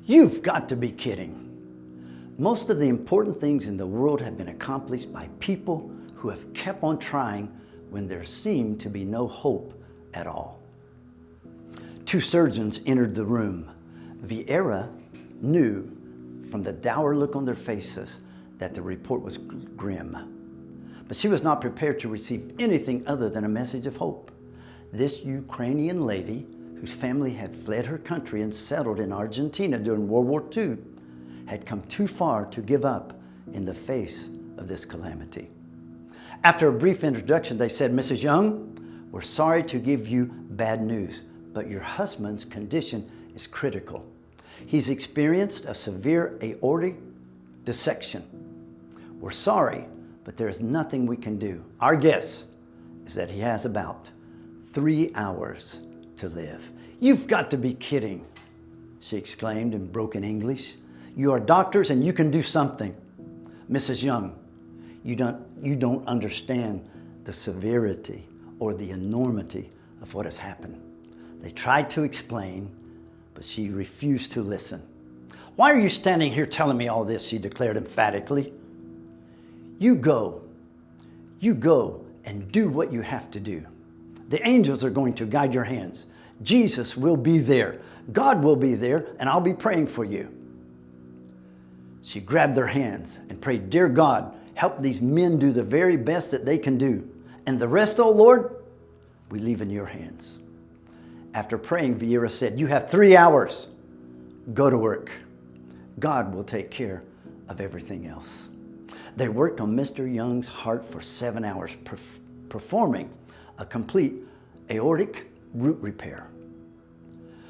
You've got to be kidding. Most of the important things in the world have been accomplished by people who have kept on trying when there seemed to be no hope at all. Two surgeons entered the room. Vieira knew from the dour look on their faces that the report was grim. But she was not prepared to receive anything other than a message of hope. This Ukrainian lady, whose family had fled her country and settled in Argentina during World War II, had come too far to give up in the face of this calamity. After a brief introduction, they said, "Mrs. Young, we're sorry to give you bad news, but your husband's condition is critical. He's experienced a severe aortic dissection. We're sorry, but there's nothing we can do. Our guess is that he has about 3 hours to live." "You've got to be kidding," she exclaimed in broken English. "You are doctors and you can do something." "Mrs. Young, you don't understand the severity or the enormity of what has happened." They tried to explain, but she refused to listen. "Why are you standing here telling me all this?" she declared emphatically. You go and do what you have to do. The angels are going to guide your hands. Jesus will be there. God will be there, and I'll be praying for you. She grabbed their hands and prayed, "Dear God, help these men do the very best that they can do. And the rest, oh Lord, we leave in your hands." After praying, Vieira said, "You have 3 hours. Go to work. God will take care of everything else." They worked on Mr. Young's heart for 7 hours, performing a complete aortic root repair.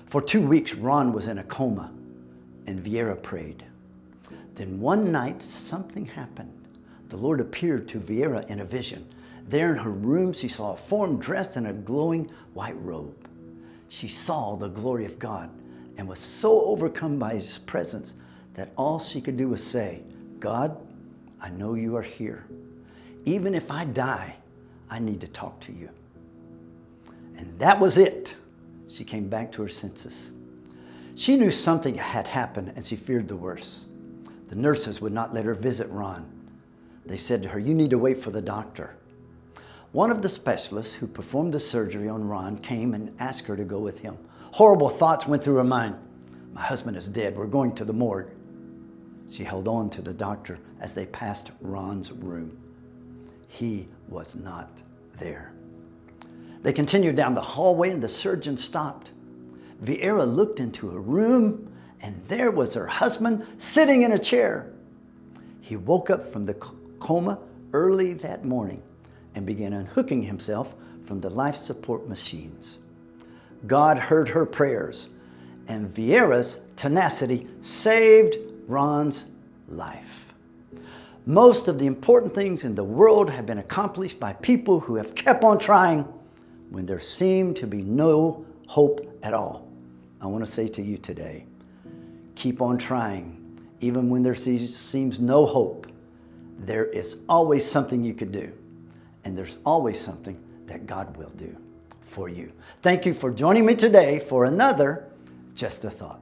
For 2 weeks, Ron was in a coma, and Vieira prayed. Then one night, something happened. The Lord appeared to Vieira in a vision. There in her room, she saw a form dressed in a glowing white robe. She saw the glory of God and was so overcome by His presence that all she could do was say, "God, I know you are here. Even if I die, I need to talk to you." And that was it. She came back to her senses. She knew something had happened and she feared the worst. The nurses would not let her visit Ron. They said to her, "You need to wait for the doctor." One of the specialists who performed the surgery on Ron came and asked her to go with him. Horrible thoughts went through her mind. "My husband is dead. We're going to the morgue." She held on to the doctor as they passed Ron's room. He was not there. They continued down the hallway and the surgeon stopped. Vieira looked into her room and there was her husband sitting in a chair. He woke up from the coma early that morning and began unhooking himself from the life support machines. God heard her prayers, and Vieira's tenacity saved Ron's life. Most of the important things in the world have been accomplished by people who have kept on trying when there seemed to be no hope at all. I want to say to you today, keep on trying. Even when there seems no hope, there is always something you could do. And there's always something that God will do for you. Thank you for joining me today for another Just a Thought.